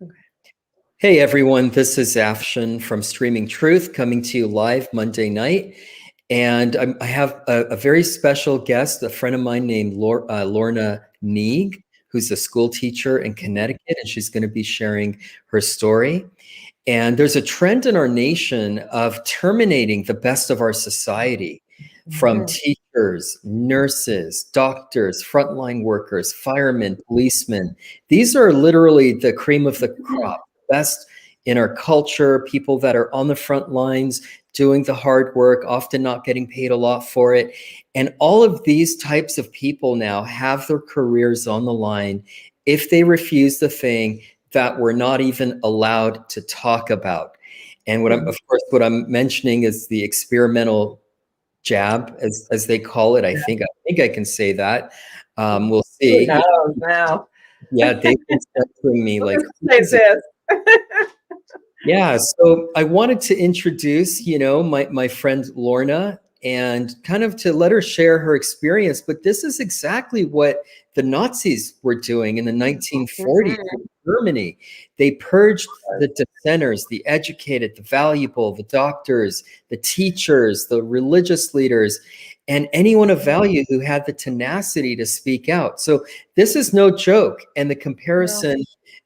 Okay. Hey everyone, this is Afshin from Streaming Truth coming to you live Monday night. And I have a very special guest, a friend of mine named Lorna Neag, who's a school teacher in Connecticut, and she's going to be sharing her story. And there's a trend in our nation of terminating the best of our society, from Mhm. teachers, nurses, doctors, frontline workers, firemen, policemen. These are literally the cream of the crop, best in our culture, people that are on the front lines doing the hard work, often not getting paid a lot for it. And all of these types of people now have their careers on the line if they refuse the thing that we're not even allowed to talk about. And of course, what I'm mentioning is the experimental jab, as they call it. I think I can say that. We'll Who see. knows now? Yeah, they've been censoring me What like is crazy. this? Yeah, so I wanted to introduce, my friend Lorna and kind of to let her share her experience. But this is exactly what the Nazis were doing in the 1940s Mhm. in Germany. They purged the dissenters, the educated, the valuable, the doctors, the teachers, the religious leaders, and anyone of value who had the tenacity to speak out. So this is no joke. And the No. comparison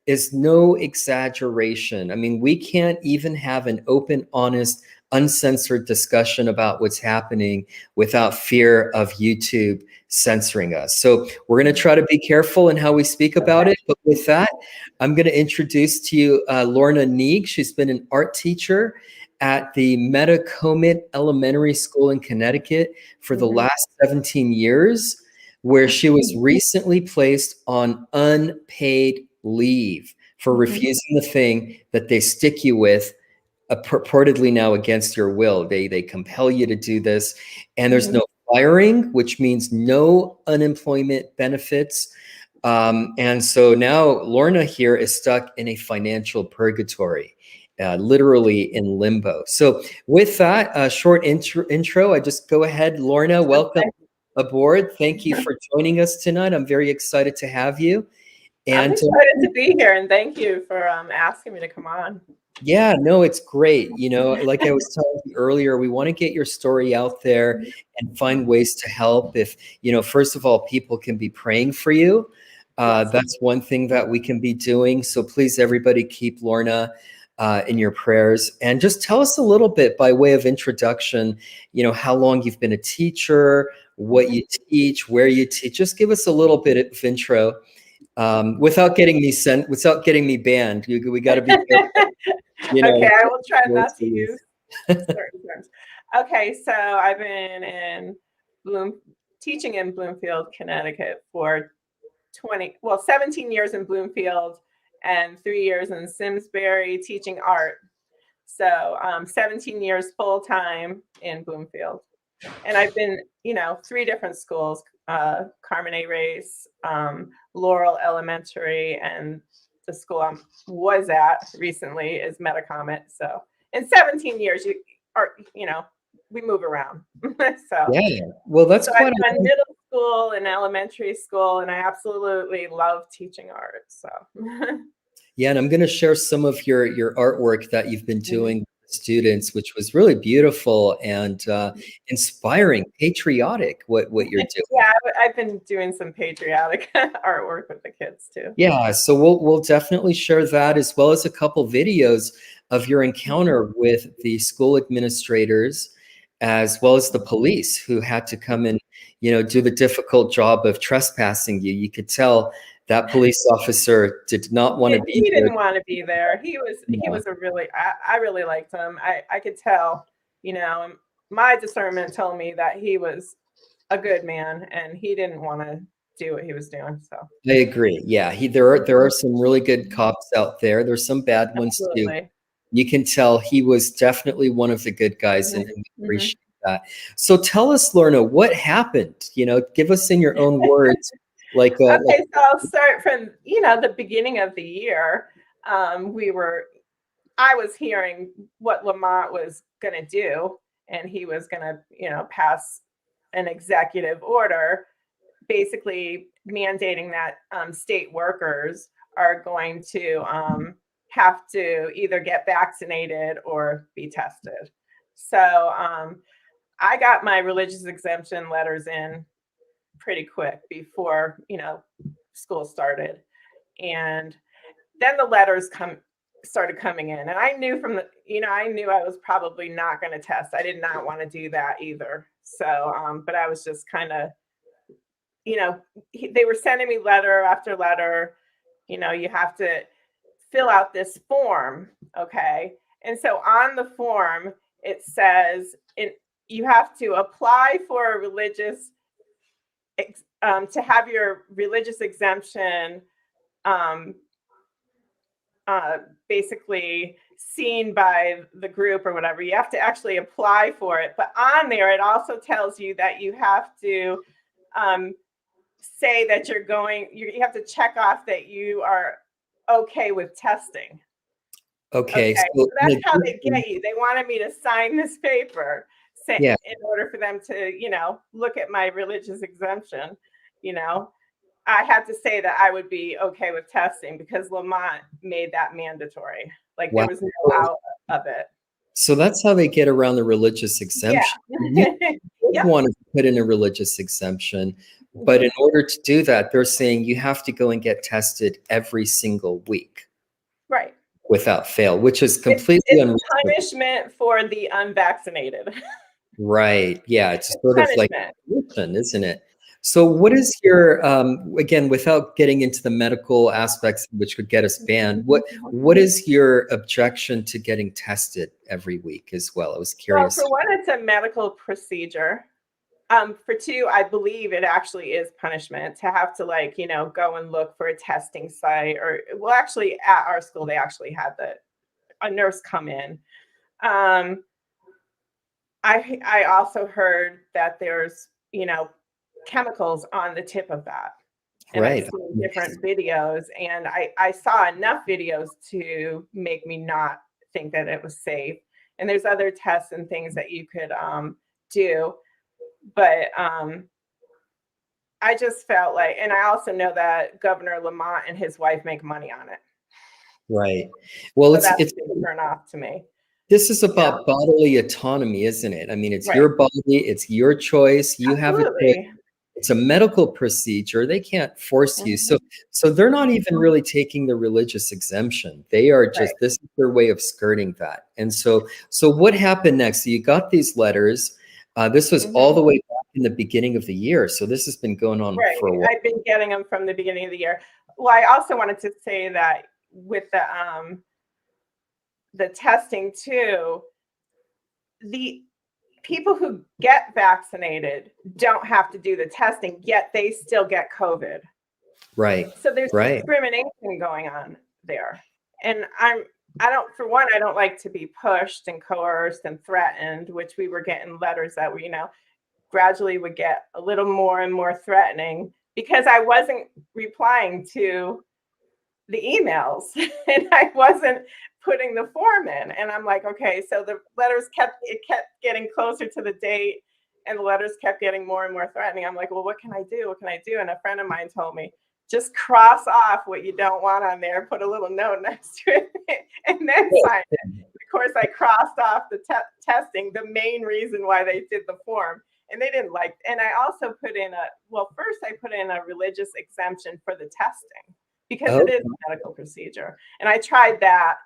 is no exaggeration. I mean, we can't even have an open, honest, uncensored discussion about what's happening without fear of YouTube censoring us. So we're going to try to be careful in how we speak about Okay. it. But with that, I'm going to introduce to you Lorna Neag. She's been an art teacher at the Metacomet Elementary School in Connecticut for the Mhm. last 17 years, where she was recently placed on unpaid leave for Mhm. refusing the thing that they stick you with, purportedly now against your will. They compel you to do this, and there's Mhm. no firing, which means no unemployment benefits. And so now Lorna here is stuck in a financial purgatory. Literally in limbo. So, with that short intro, I just go ahead. Lorna, welcome Okay. aboard. Thank you for joining us tonight. I'm very excited to have you. I'm And excited to be here, and thank you for asking me to come on. yeah, no, it's great. Like I was telling you earlier, we want to get your story out there and find ways to help. If, first of all, people can be praying for you. Yes. That's one thing that we can be doing. So please, everybody, keep Lorna in your prayers. And just tell us a little bit by way of introduction, how long you've been a teacher, what you teach, where you teach. Just give us a little bit of intro without getting me banned. We got to be careful. You Okay, know, I will try words not to we use. use certain terms. Okay, so I've been in Bloom teaching in Bloomfield, Connecticut for 17 years in Bloomfield and 3 years in Simsbury teaching art. So 17 years full time in Bloomfield. And I've been, three different schools, Carmen A. Race, Laurel Elementary, and the school I was at recently is Metacomet. So in 17 years, we move around. so Yeah. Well, that's so I've quite a done middle school and elementary school, and I absolutely love teaching art. So yeah, and I'm going to share some of your artwork that you've been doing with students, which was really beautiful and inspiring, patriotic. What you're doing. yeah, I've been doing some patriotic artwork with the kids too. Yeah, so we'll definitely share that as well as a couple videos of your encounter with the school administrators as well as the police who had to come and, do the difficult job of trespassing you. You could tell that police officer did not want to be He there. didn't wanna be there. He was a really I really liked him. I could tell, and my discernment told me that he was a good man and he didn't wanna do what he was doing, so I agree. Yeah, there are some really good cops out there. There's some bad ones too. absolutely. You can tell he was definitely one of the good guys, and Mhm, we mhm. appreciate that. So tell us, Lorna, what happened? Give us in your own words, like Okay, so I'll start from, the beginning of the year. We were I was hearing what Lamont was gonna do, and he was gonna, pass an executive order basically mandating that state workers are going to have to either get vaccinated or be tested. So I got my religious exemption letters in pretty quick before, school started. And then the letters started coming in. And I knew I knew I was probably not going to test. I did not want to do that either. So, but I was just kind of, they were sending me letter after letter. You have to fill out this form. Okay. And so on the form, it says you have to apply for a religious, to have your religious exemption basically seen by the group or whatever. You have to actually apply for it. But on there, it also tells you that you have to say that you have to check off that you are okay with testing. Okay. So that's how they get you. They wanted me to sign this paper in order for them to, look at my religious exemption, I had to say that I would be okay with testing because Lamont made that mandatory. Like there was no out of it. So that's how they get around the religious exemption. Yeah. You want to put in a religious exemption, but in order to do that, they're saying you have to go and get tested every single week. Right. Without fail, which is completely it's punishment for the unvaccinated. Right. Yeah. It's sort of like punishment, isn't it? So what is your, again, without getting into the medical aspects, which could get us banned, what is your objection to getting tested every week as well? I was curious. Well, for one, it's a medical procedure. For two, I believe it actually is punishment to have to go and look for a testing site actually at our school, they actually had a nurse come in. I also heard that there's, chemicals on the tip of that. And right. I've seen different videos, and I saw enough videos to make me not think that it was safe. And there's other tests and things that you could do. But I just felt like, and I also know that Governor Lamont and his wife make money on it. Right. Well, so it's a turn off to me. This is about bodily autonomy, isn't it? I mean, it's your body, it's your choice. You have a choice. It's a medical procedure. They can't force you. So they're not even really taking the religious exemption. They are just, this is their way of skirting that. And so what happened next? So you got these letters. This was all the way back in the beginning of the year. So this has been going on for a while. I've been getting them from the beginning of the year. Well, I also wanted to say that with the testing too, the people who get vaccinated don't have to do the testing, yet they still get COVID. Right. So there's discrimination going on there. And I don't like to be pushed and coerced and threatened, which we were getting letters that were, gradually would get a little more and more threatening because I wasn't replying to the emails and I wasn't putting the form in. And I'm like, okay, so the letters kept getting closer to the date and the letters kept getting more and more threatening. I'm like, well, what can I do? What can I do? And a friend of mine told me, just cross off what you don't want on there, put a little note next to it, and then sign it. Of course, I crossed off the testing, the main reason why they did the form. And they didn't like, and I also put in first I put in a religious exemption for the testing because it is a medical procedure. And I tried that.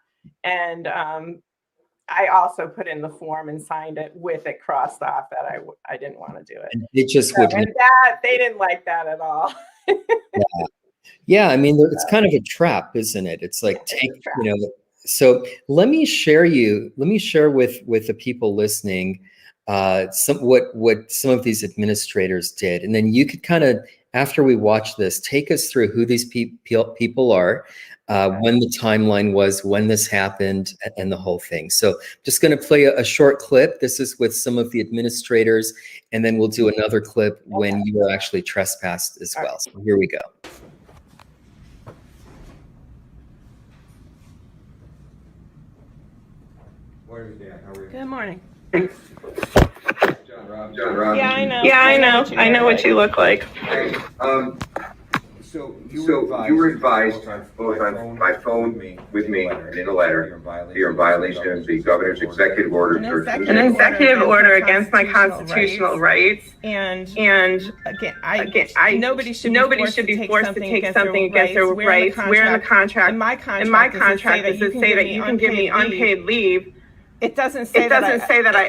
And I also put in the form and signed it with it crossed off that I didn't want to do it. And it just wouldn't. And that they didn't like that at all. Yeah. I mean, it's kind of a trap, isn't it? It's like So let me share with the people listening what some of these administrators did, and then you could kind of, after we watch this, take us through who these people are. When the timeline was, when this happened, and the whole thing. So I'm just going to play a short clip. This is with some of the administrators, and then we'll do another clip when you were actually trespassed as well. So here we go. Good morning. John Rob. Yeah, I know. I know what you look like. So you were advised both on by phone with me and in a letter that you're in violation of the governor's executive order. An executive order against my constitutional rights. And Again, nobody should be forced to take something against their rights. We're in the contract. In my In my contract, does it say that you can give me unpaid leave? It doesn't say that I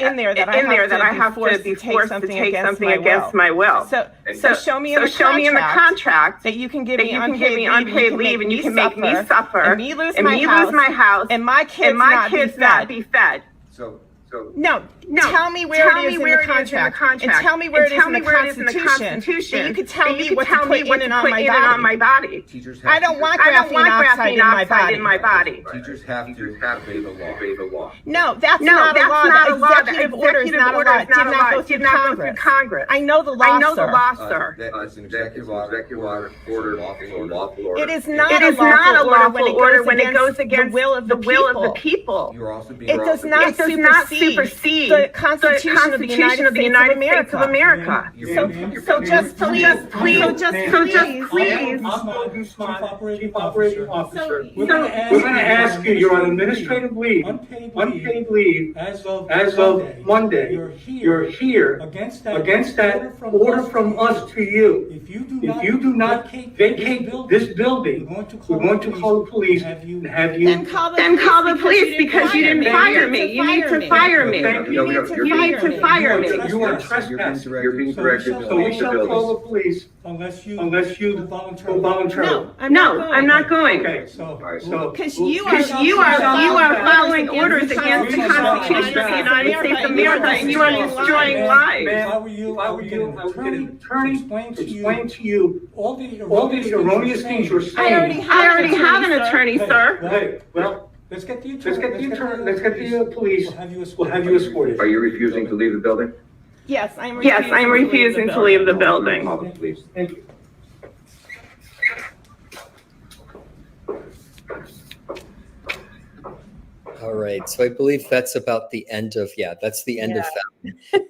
have to be forced to take something against my will. So show me in the contract that you can give that me you can give me unpaid leave and you can make me suffer and me lose and my house and my kids not be fed. So No, tell me where it is in the contract, and tell me where it is in the Constitution. And you could tell me what to put in and on my body. teachers I have don't to, want I don't want graphene oxide in my body. teachers have to obey the law. No, that's not a law. The executive order is not a law. It did not go through Congress. I know the law, sir. That's an executive order, lawful order. It is not a lawful order when it goes against the will of the people. You're also being It does not supersede the Constitution of the United States of America. So just please. Chief Operating Officer. We're going to ask you, you're on administrative leave, unpaid leave, as of Monday. You're here against that order from us to you. If you do not vacate this building, we're going to call the police and have you. Then call the police because you didn't fire me. You need to fire me. You need to fire me. You are trespassing. You're being directed to So we leave the shall building. call the police unless you go voluntarily. No, I'm not going. Okay, All right, so. Because you are following orders against the Constitution of the United States of America, and you are destroying lives. If I were you, I would get an attorney to explain to you all the erroneous things you're saying. I already have an attorney, sir. Okay, well, let's get the police. We'll have you escorted. Are you refusing to leave the building? Yes, I'm refusing to leave the building. Call the police. Thank you. All right. So I believe that's about the end of, that's the end of that.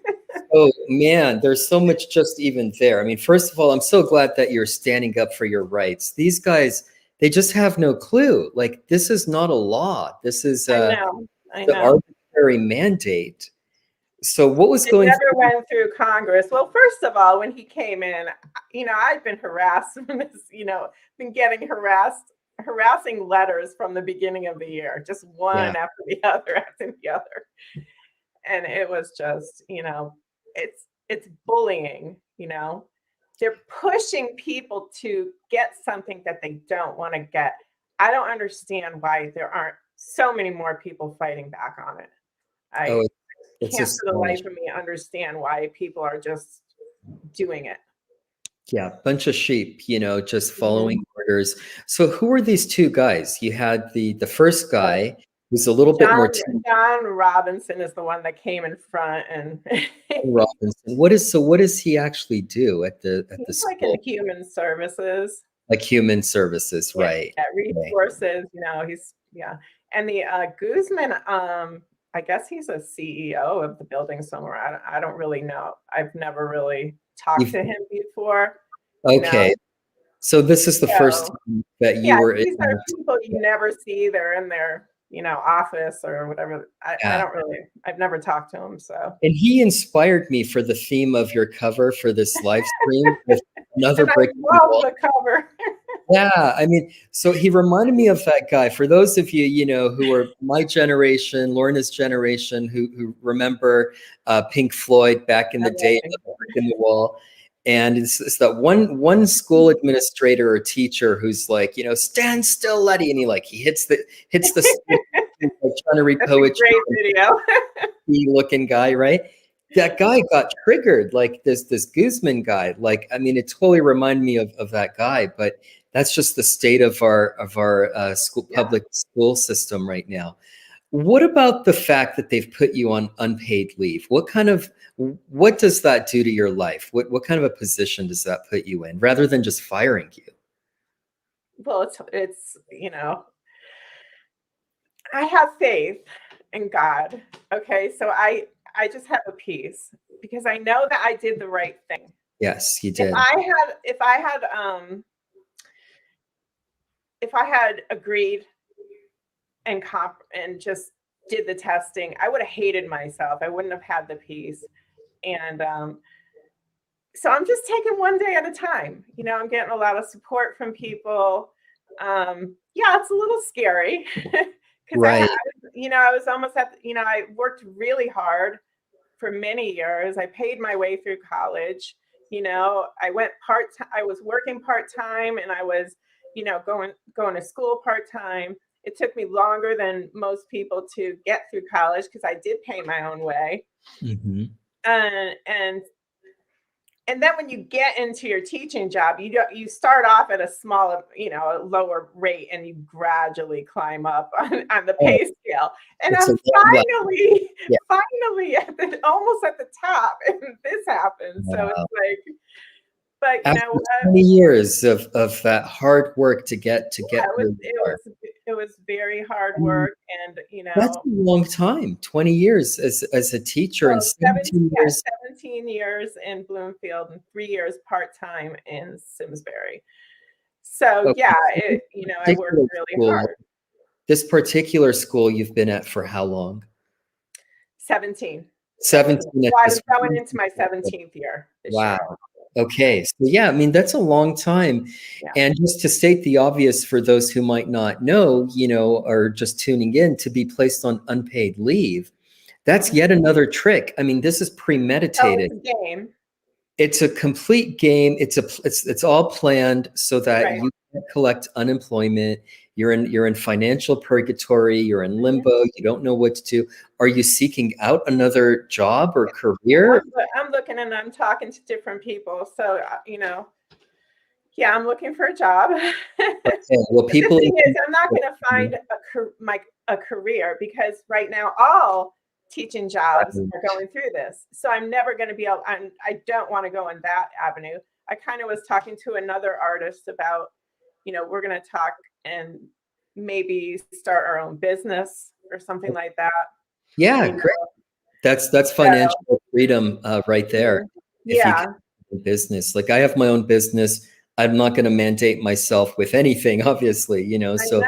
Oh man, there's so much just even there. I mean, first of all, I'm so glad that you're standing up for your rights. These guys, they just have no clue. Like, this is not a law. This is I the know. arbitrary mandate. So what was It going never went through Congress. Well, first of all, when he came in, I'd been harassed from this, been getting harassing letters from the beginning of the year, just one after the other. And it was just, it's bullying, They're pushing people to get something that they don't want to get. I don't understand why there aren't so many more people fighting back on it. I can't for the life of me understand why people are just doing it. Yeah, bunch of sheep, just following orders. So who were these two guys? You had the first guy who's a little bit more John Robinson is the one that came in front, and Robinson. What does he actually do at the he's school? like in human services. Like human services, right? Yeah, resources, And the Guzman, I guess he's a CEO of the building somewhere. I don't really know. I've never really talked to him before. Okay. So this is the first time that you were these are people you never see. They're in their, office or whatever. I've never talked to him. So. And he inspired me for the theme of your cover for this live stream with another break. I love the cover. Yeah, I mean, so he reminded me of that guy. For those of you, who are my generation, Lorna's generation, who remember Pink Floyd back in the day, in the wall. And it's that one school administrator or teacher who's like, stand still, Letty, and he hits the trying to read poetry. Great video. Looking guy, right? That guy got triggered, like this Guzman guy. Like, I mean, it totally reminded me of that guy, but that's just the state of our school public school system right now. What about the fact that they've put you on unpaid leave? What does that do to your life? What kind of a position does that put you in, rather than just firing you? Well, it's I have faith in God. Okay, so I just have a peace because I know that I did the right thing. Yes, you did. If I had if I had agreed and just did the testing, I would have hated myself. I wouldn't have had the peace. And so I'm just taking one day at a time. You know, I'm getting a lot of support from people. Yeah, it's a little scary because Right. I was almost I worked really hard for many years. I paid my way through college. You know, I was working part-time, and I was, going to school part-time. It took me longer than most people to get through college because I did pay my own way. Mm-hmm. And then when you get into your teaching job, you start off at a lower rate, and you gradually climb up on the pay scale. And I'm finally almost at the top, and this happens. Wow. So it's like, but After 20 years of that hard work to get it was very hard work, and that's a long time. 20 years as a teacher, and 17 years. 17 years in Bloomfield and 3 years part-time in Simsbury. So Okay. I worked really hard. This particular school you've been at for how long? 17. 17. So I was going into my 17th year this year. Okay. So yeah, I mean, that's a long time. Yeah. And just to state the obvious for those who might not know, or just tuning in, to be placed on unpaid leave, that's yet another trick. I mean, this is premeditated. Oh, it's a game. It's a complete game. It's all planned so that you can't collect unemployment. You're in financial purgatory. You're in limbo. You don't know what to do. Are you seeking out another job or career? I'm looking, and I'm talking to different people. So I'm looking for a job. Okay. Well, people. The thing is, I'm not going to find a career, because right now all teaching jobs are going through this. So I'm never going to be able. I don't want to go in that avenue. I kind of was talking to another artist about, we're going to talk and maybe start our own business or something like that. Yeah, great. That's financial freedom right there. If you can do business. Like, I have my own business. I'm not going to mandate myself with anything, obviously, so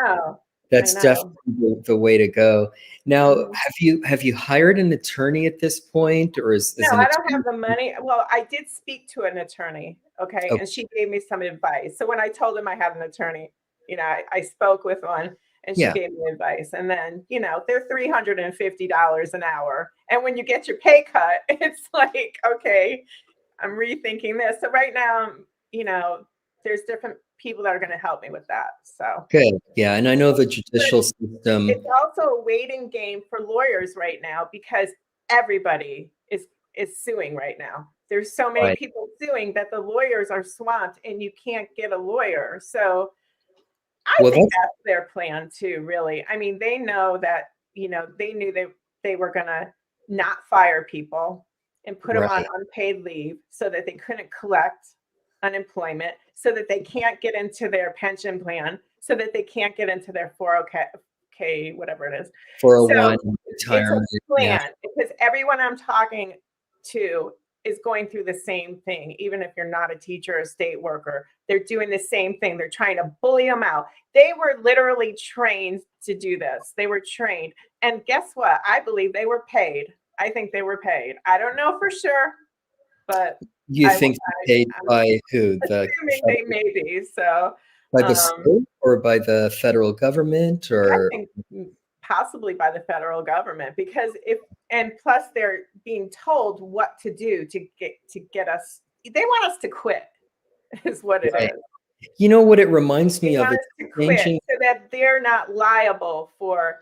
that's definitely the way to go. Now, have you hired an attorney at this point, or is no, I don't have the money. Well, I did speak to an attorney. Okay. And she gave me some advice. So when I told him I had an attorney, I spoke with one, and she gave me advice. And then, they're $350 an hour. And when you get your pay cut, it's like, okay, I'm rethinking this. So right now, there's different people that are going to help me with that. So good. Yeah. And I know the judicial system. It's also a waiting game for lawyers right now, because everybody is suing right now. There's so many people suing that the lawyers are swamped, and you can't get a lawyer. So I think that's their plan too, really. I mean, they know that, they knew they were going to not fire people and put them on unpaid leave so that they couldn't collect unemployment, so that they can't get into their pension plan, so that they can't get into their 401k, whatever it is. 401 retirement. It's a plan, because everyone I'm talking to is going through the same thing. Even if you're not a teacher or a state worker, they're doing the same thing. They're trying to bully them out. They were literally trained to do this. They were trained. And guess what? I believe they were paid. I think they were paid. I don't know for sure, but you think paid by who? Assuming they may be. So by the state or by the federal government, or I think possibly by the federal government, because plus they're being told what to do to get us. They want us to quit, is what it is. You know what it reminds me of? It's changing, so that they're not liable for,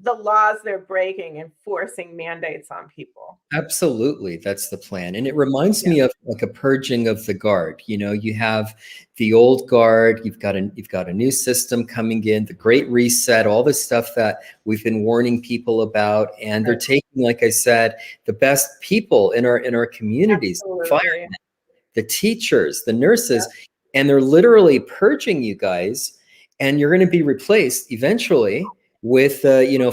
the laws they're breaking and forcing mandates on people. Absolutely. That's the plan. And it reminds me of like a purging of the guard. You have the old guard, you've got a new system coming in, the Great Reset, all the stuff that we've been warning people about. And they're taking, like I said, the best people in our communities, the firemen, the teachers, the nurses, and they're literally purging you guys, and you're going to be replaced eventually with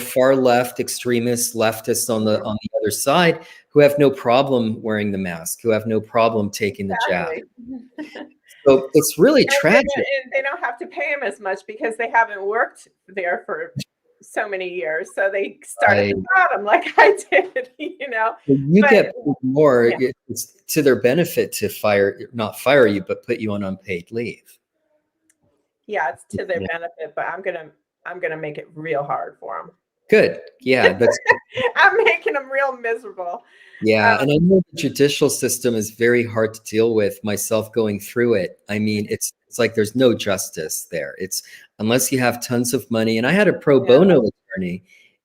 far left extremists, leftists on the other side, who have no problem wearing the mask, who have no problem taking the jab. So it's really tragic. And they don't have to pay them as much because they haven't worked there for so many years. So they start at the bottom like I did, you know. You get more, yeah. it's to their benefit to not fire you, but put you on unpaid leave. Yeah, it's to their benefit, but I'm gonna make it real hard for them. Good. Yeah, that's I'm making them real miserable. Yeah, and I know the judicial system is very hard to deal with, myself going through it. I mean, it's like there's no justice there. It's unless you have tons of money. And I had a pro bono attorney,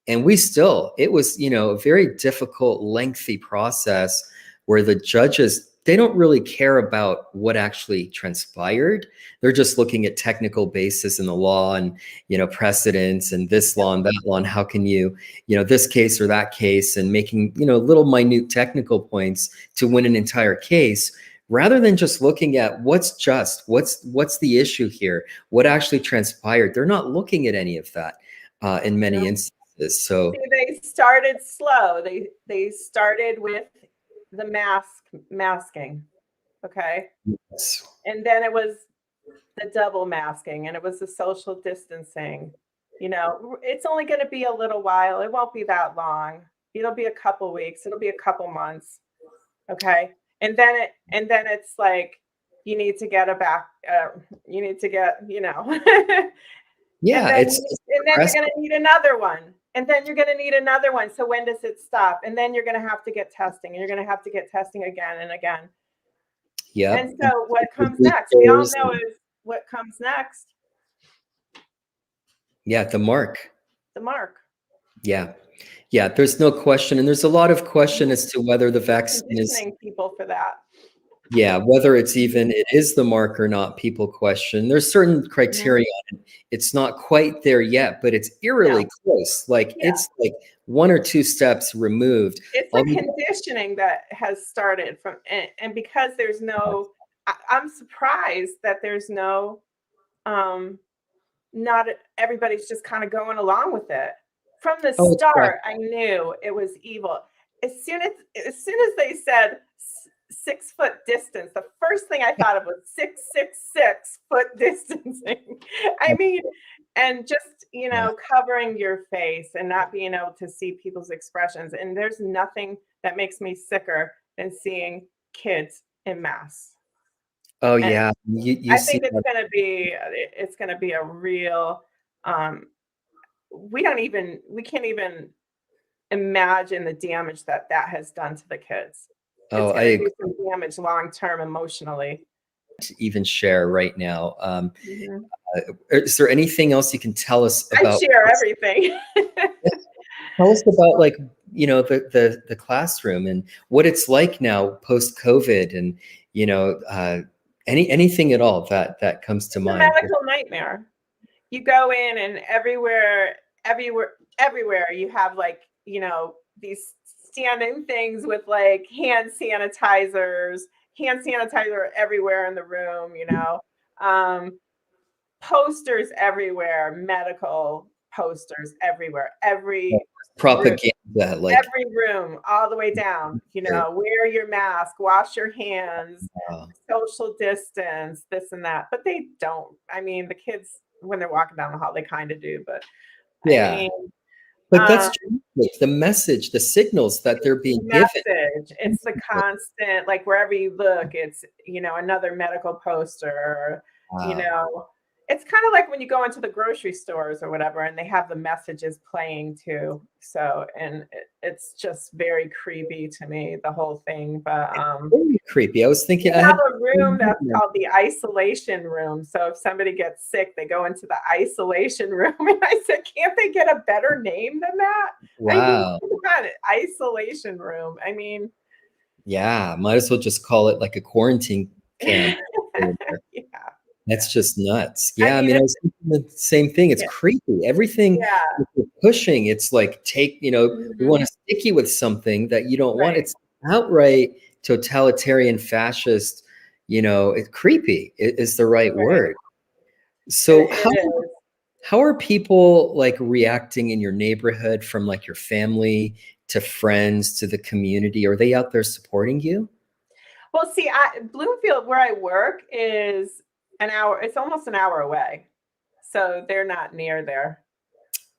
and it was, you know, a very difficult, lengthy process where the judges, they don't really care about what actually transpired. They're just looking at technical basis in the law and, you know, precedents and this law and that law, and how can you know, this case or that case, and making, you know, little minute technical points to win an entire case, rather than just looking at what's just, what's the issue here, what actually transpired. They're not looking at any of that in many instances. So they started slow. They started with the masking, okay? Yes. And then it was the double masking, and it was the social distancing. You know, it's only going to be a little while. It won't be that long. It'll be a couple weeks. It'll be a couple months, okay? And then it's like you need to get you need to get, you know. Yeah, and then you're going to need another one. And then you're going to need another one. So when does it stop? And then you're going to have to get testing, and you're going to have to get testing again and again. Yeah. And so what comes next? We all know is what comes next. Yeah, the mark. The mark. Yeah. Yeah, there's no question. And there's a lot of question as to whether the vaccine is conditioning people for that. Yeah, whether it is the mark or not, people question. There's certain criteria. It's not quite there yet, but it's eerily close. Like it's like one or two steps removed. It's the conditioning that has started from, and because there's no, I'm surprised that there's no, not everybody's just kind of going along with it. From the start, I knew it was evil. As soon as they said 6 foot distance, the first thing I thought of was 666 foot distancing. I mean, and just, you know, covering your face and not being able to see people's expressions. And there's nothing that makes me sicker than seeing kids in masks. Oh, and yeah. I think it's going to be a real, we can't even imagine the damage that has done to the kids. Oh, I agree. Some damage long-term emotionally. To even share right now. Is there anything else you can tell us about? I share everything. Tell us about, like, you know, the classroom and what it's like now post-COVID, and, you know, anything at all that comes to mind. It's a medical nightmare. You go in and everywhere you have, like, you know, these standing things with like hand sanitizer everywhere in the room, you know, posters everywhere, medical posters everywhere, every propaganda, room, like every room, all the way down, you know, wear your mask, wash your hands, social distance, this and that. But they don't. I mean, the kids, when they're walking down the hall, they kind of do, but I mean, but that's the message, the signals that they're being given. It's the constant, like wherever you look, it's, you know, another medical poster, you know, it's kind of like when you go into the grocery stores or whatever, and they have the messages playing too. So, and it's just very creepy to me, the whole thing. But very creepy. I was thinking, I have a room that's called the isolation room. So if somebody gets sick, they go into the isolation room. And I said, can't they get a better name than that? Wow. I mean, isolation room. I mean, yeah, might as well just call it like a quarantine camp. Yeah. That's just nuts. Yeah, I mean, I was thinking the same thing. It's creepy. Everything you're pushing, it's like, you know, we want to stick you with something that you don't want. It's outright totalitarian, fascist, you know, it's creepy is the right word. So how are people like reacting in your neighborhood, from like your family to friends to the community? Are they out there supporting you? Well, see, Bloomfield, where I work, is an hour. It's almost an hour away, so they're not near there.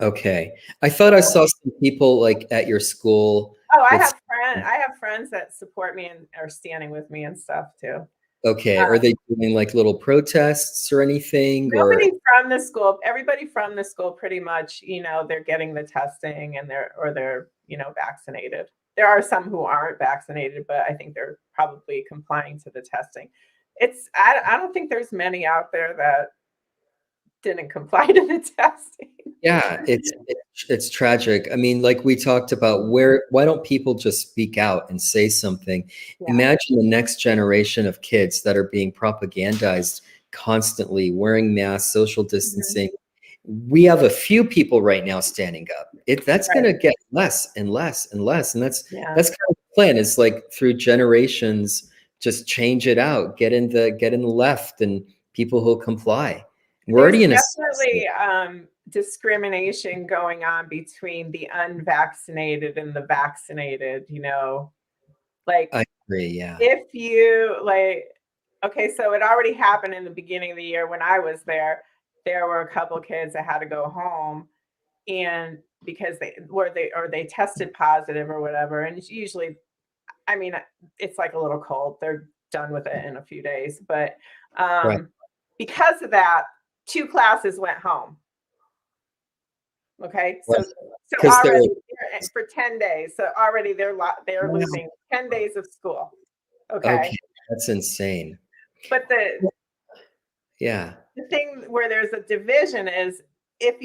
Okay, I thought I saw some people like at your school. Oh, I have friends that support me and are standing with me and stuff too. Okay, are they doing like little protests or anything? Nobody from the school. Everybody from the school, pretty much, they're getting the testing and they're vaccinated. There are some who aren't vaccinated, but I think they're probably complying to the testing. I don't think there's many out there that didn't comply to the testing. Yeah, it's tragic. I mean, like we talked about, why don't people just speak out and say something? Yeah. Imagine the next generation of kids that are being propagandized constantly, wearing masks, social distancing. We have a few people right now standing up. That's going to get less and less and less, and that's kind of the plan. Is like through generations, just change it out. Get in the left, and people who'll comply. We're already in definitely discrimination going on between the unvaccinated and the vaccinated. Like I agree. Yeah. If you okay, so it already happened in the beginning of the year when I was there. There were a couple kids that had to go home, and because they tested positive or whatever. And it's usually, I mean, it's like a little cold. They're done with it in a few days, but because of that, 2 classes went home. Okay, so already for 10 days. So already they're losing 10 days of school. Okay, that's insane. But the thing where there's a division is if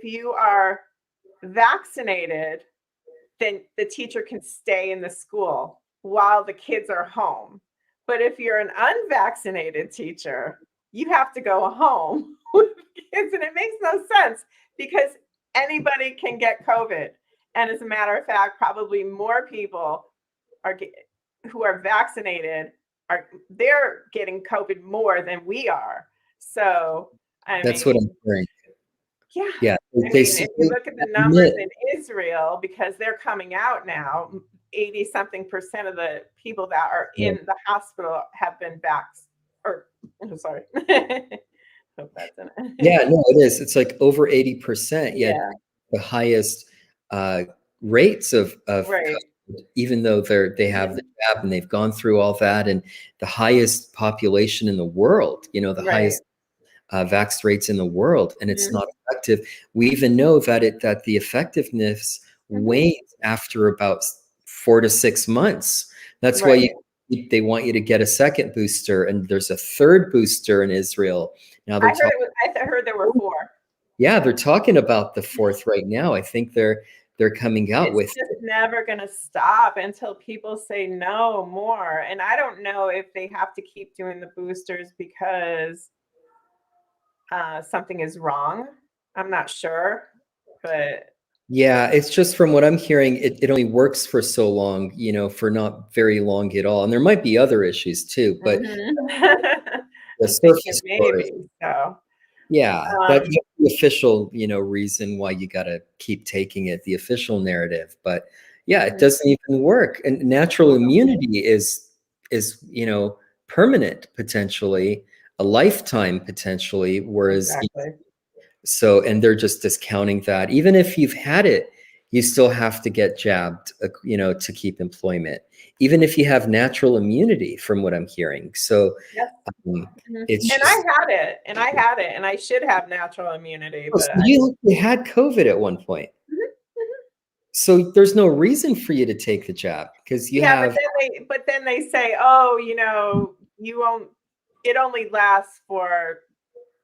you are vaccinated, then the teacher can stay in the school while the kids are home. But if you're an unvaccinated teacher, you have to go home with kids, and it makes no sense because anybody can get COVID. And as a matter of fact, probably more people who are vaccinated they're getting COVID more than we are. So that's what I'm hearing. Yeah. If you look at the numbers in Israel, because they're coming out now, 80-something% of the people that are in the hospital have been vaxxed. I'm sorry. Hope that's in it. Yeah, no, it is. It's like over 80%. Yet the highest rates of COVID, even though they have the jab and they've gone through all that, and the highest population in the world. The highest vax rates in the world, and it's not effective. We even know that the effectiveness wanes after about 4 to 6 months. That's why they want you to get a second booster, and there's a third booster in Israel now. I heard there were 4. Yeah, they're talking about the 4th right now. I think they're coming out with. It's just never going to stop until people say no more. And I don't know if they have to keep doing the boosters because something is wrong. I'm not sure, but yeah, it's just from what I'm hearing, it only works for so long, for not very long at all. And there might be other issues too, but the surface story. Yeah, that's the official, reason why you got to keep taking it, the official narrative. But yeah, it doesn't even work. And natural immunity is permanent, potentially, a lifetime, potentially, whereas and they're just discounting that. Even if you've had it, you still have to get jabbed, to keep employment, even if you have natural immunity, from what I'm hearing. So I had it, and I should have natural immunity. But you had COVID at one point. So there's no reason for you to take the jab because you have. But then they say, oh, you won't. It only lasts for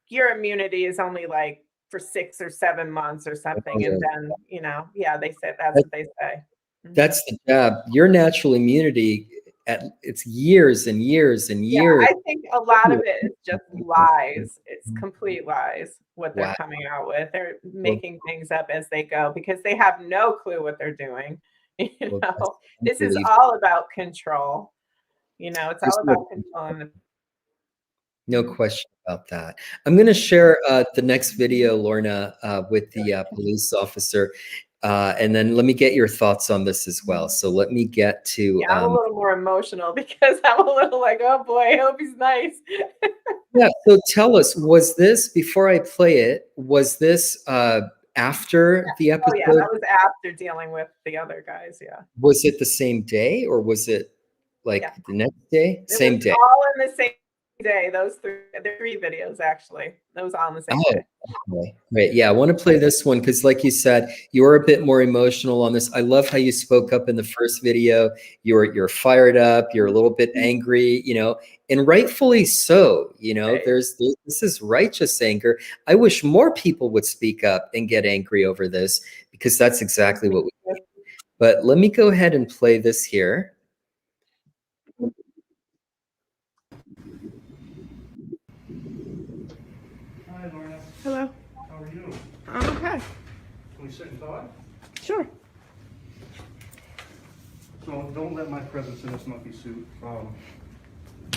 your immunity is only like for 6 or 7 months or something, and then they said that's what they say. That's the jab. Your natural immunity, it's years and years and years. I think a lot of it is just lies. It's complete lies what they're coming out with. They're making things up as they go because they have no clue what they're doing. This is all about control. It's all about control. No question about that. I'm going to share the next video, Lorna, with the police officer. And then let me get your thoughts on this as well. So let me get to. Yeah, I'm a little more emotional because I'm a little like, oh boy, I hope he's nice. Yeah. So tell us, was this, before I play it, was this after the episode? Oh yeah, that was after dealing with the other guys. Yeah. Was it the same day or was it like the next day? Same day. All in the same day. Those three videos actually. Those all on the same day. Okay. Great. Yeah, I want to play this one because, like you said, you're a bit more emotional on this. I love how you spoke up in the first video. You're fired up. You're a little bit angry, you know, and rightfully so. You know, this is righteous anger. I wish more people would speak up and get angry over this because that's exactly what we need. But let me go ahead and play this here. Hi, Lorna. Hello. How are you? I'm okay. Can we sit and talk? Sure. So don't let my presence in this monkey suit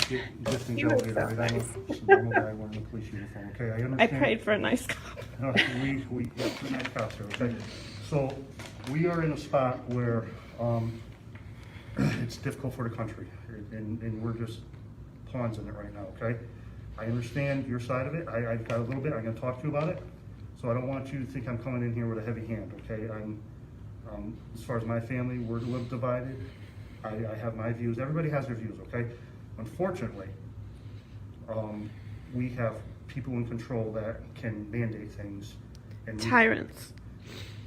get disengaged. so I'm a normal guy wearing a police uniform. Okay, I understand. I prayed for a nice cop. We nice cops here. Okay, so we are in a spot where it's difficult for the country, and we're just pawns in it right now. Okay, I understand your side of it. I've got a little bit. I'm going to talk to you about it. So I don't want you to think I'm coming in here with a heavy hand. Okay, as far as my family, we're a little divided. I have my views. Everybody has their views. Okay, unfortunately, we have people in control that can mandate things. And Tyrants.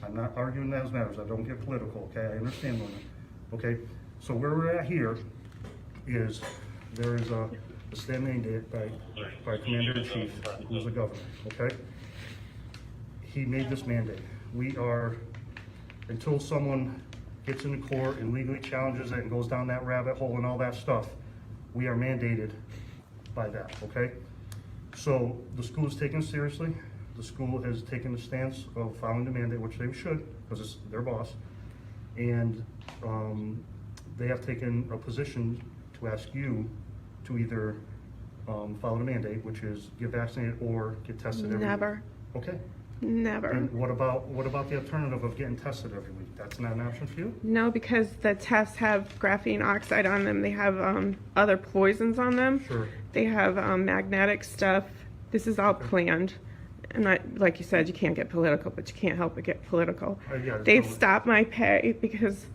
I'm not arguing those matters. I don't get political. Okay, I understand Lorna. Okay, so where we're at here is there is a stand mandate by Commander-in-Chief, who's a governor. Okay, he made this mandate. We are, until someone gets into court and legally challenges it and goes down that rabbit hole and all that stuff, we are mandated by that, okay? So the school is taken seriously. The school has taken the stance of following the mandate, which they should, because it's their boss. And they have taken a position to ask you to either follow the mandate, which is get vaccinated or get tested every week. Never. Okay. Never. And what about the alternative of getting tested every week? That's not an option for you? No, because the tests have graphene oxide on them. They have other poisons on them. Sure. They have magnetic stuff. This is all planned. And like you said, you can't get political, but you can't help but get political. Yeah, They've totally. stopped my pay because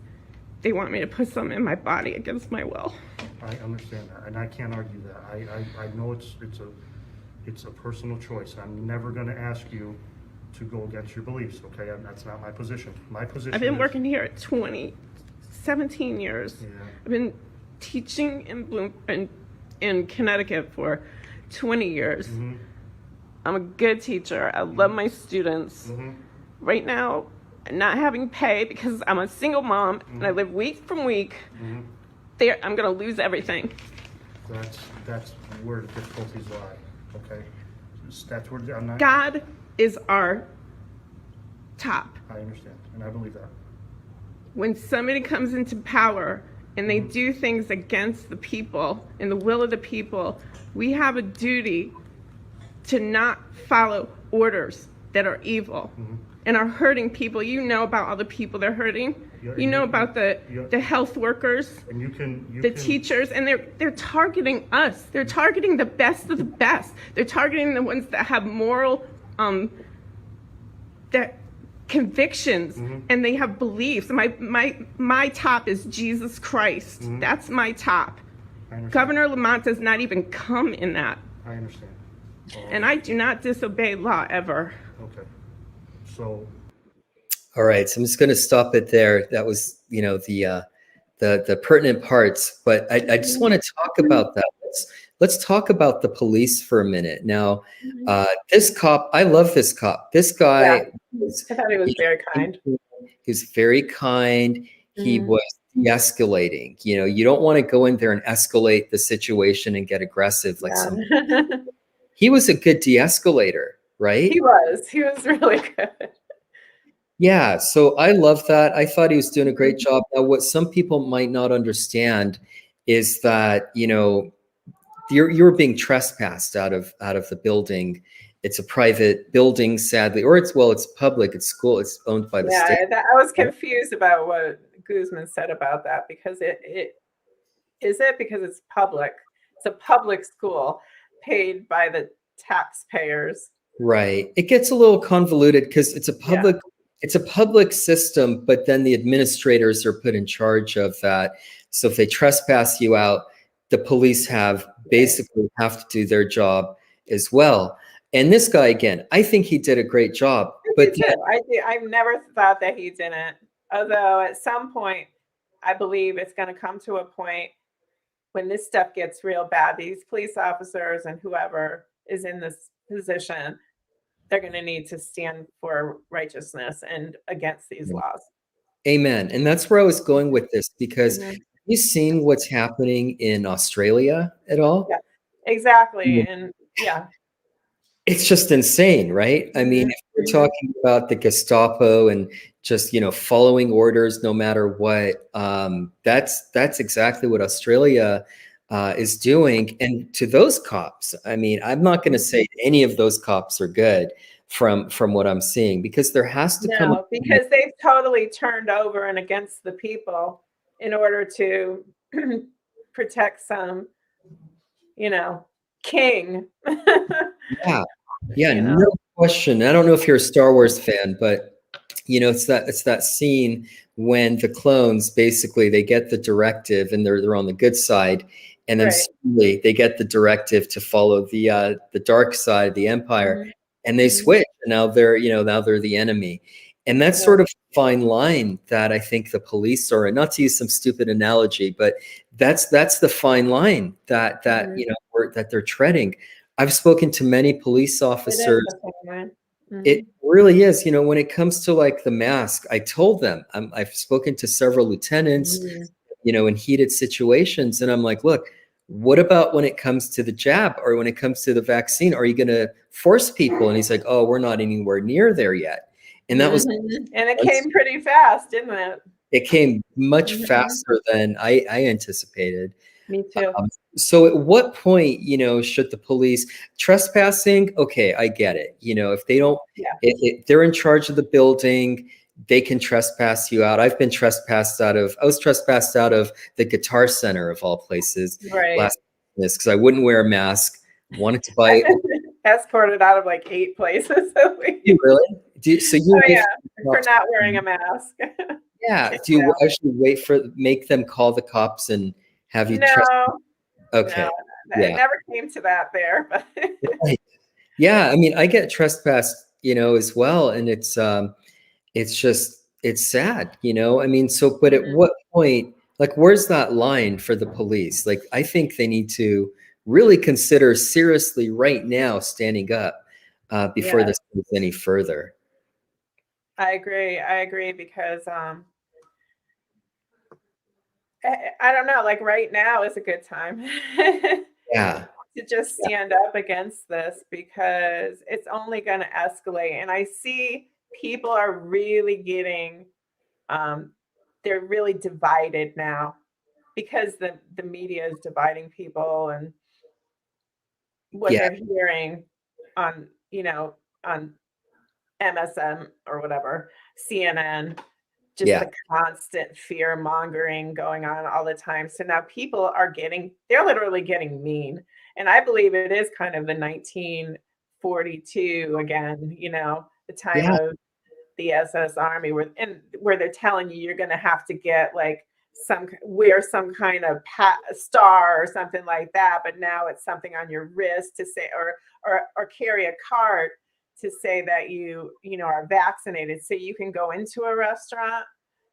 they want me to put something in my body against my will. I understand that, and I can't argue that. I know it's a personal choice. I'm never going to ask you to go against your beliefs, okay? That's not my position. My position I've been is, working here at 17 years. Yeah. I've been teaching in Connecticut for 20 years. Mm-hmm. I'm a good teacher. I love my students. Mm-hmm. Right now, not having pay because I'm a single mom and I live week from week. Mm-hmm. I'm going to lose everything. That's where the difficulties lie, okay? That's where I'm not. God is our top. I understand, and I believe that. When somebody comes into power and they do things against the people and the will of the people, we have a duty to not follow orders that are evil and are hurting people. You know about all the people they're hurting. You know about the health workers, And you can teachers, and they're targeting us. They're targeting the best of the best. They're targeting the ones that have moral that convictions and they have beliefs. My top is Jesus Christ. That's my top. I understand. Governor Lamont does not even come in that. I understand. And I do not disobey law ever. Okay. So. All right, so I'm just going to stop it there. That was, you know, the pertinent parts, but I just want to talk about that. Let's talk about the police for a minute. Now, this cop, I love this cop. This guy, I thought he was very kind. He was very kind. He was de-escalating. You know, you don't want to go in there and escalate the situation and get aggressive like some. He was a good de-escalator, right? He was really good. Yeah, so I love that. I thought he was doing a great job. Now, what some people might not understand is that, you know, you're being trespassed out of the building, it's a private building, sadly, or it's public, it's school, it's owned by the state. I was confused about what Guzman said about that, because because it's public. It's a public school paid by the taxpayers. Right. It gets a little convoluted because it's a public system, but then the administrators are put in charge of that. So if they trespass you out, the police basically have to do their job as well. And this guy, again, I think he did a great job. But I've never thought that he didn't. Although at some point, I believe it's going to come to a point when this stuff gets real bad. These police officers and whoever is in this position, they're going to need to stand for righteousness and against these laws. Amen. And that's where I was going with this, because have you seen what's happening in Australia at all? Yeah, exactly. And it's just insane, right? I mean, if we're talking about the Gestapo and just, following orders no matter what, that's exactly what Australia is doing. And to those cops, I mean, I'm not going to say any of those cops are good from what I'm seeing, because there has to come. Because they've totally turned over and against the people in order to protect some, king. No question. I don't know if you're a Star Wars fan, but it's that scene when the clones basically, they get the directive and they're on the good side, and then suddenly they get the directive to follow the dark side of the Empire, and they switch, and now they're the enemy. And that's sort of a fine line that I think the police are, not to use some stupid analogy, but that's the fine line that that they're treading. I've spoken to many police officers. It really is. When it comes to like the mask, I told them, I've spoken to several lieutenants, in heated situations. And I'm like, look, what about when it comes to the jab or when it comes to the vaccine? Are you going to force people? And he's like, oh, we're not anywhere near there yet. And that was, and it came pretty fast, didn't it? It came much faster than I anticipated. Me too. So at what point, should the police trespassing? Okay, I get it. If they don't, if they're in charge of the building, they can trespass you out. I was trespassed out of the Guitar Center of all places last this because I wouldn't wear a mask. Wanted to buy escorted out of like 8 places. You really? For not wearing a mask. Yeah. Do you actually make them call the cops and have you? No. Okay. No, it never came to that there, but. Yeah, I mean, I get trespassed, as well, and it's sad, I mean, so, but at what point, like, where's that line for the police? Like, I think they need to really consider seriously right now standing up before this goes any further. I agree because I don't know, like right now is a good time. To just stand up against this, because it's only going to escalate. And I see people are really getting, they're really divided now because the media is dividing people, and what they're hearing on, on MSM or whatever, CNN, just the constant fear mongering going on all the time. So now people they're literally getting mean. And I believe it is kind of the 1942 again, the time of the SS Army where they're telling you you're going to have to get like wear some kind of star or something like that. But now it's something on your wrist to say, or carry a card to say that you are vaccinated so you can go into a restaurant.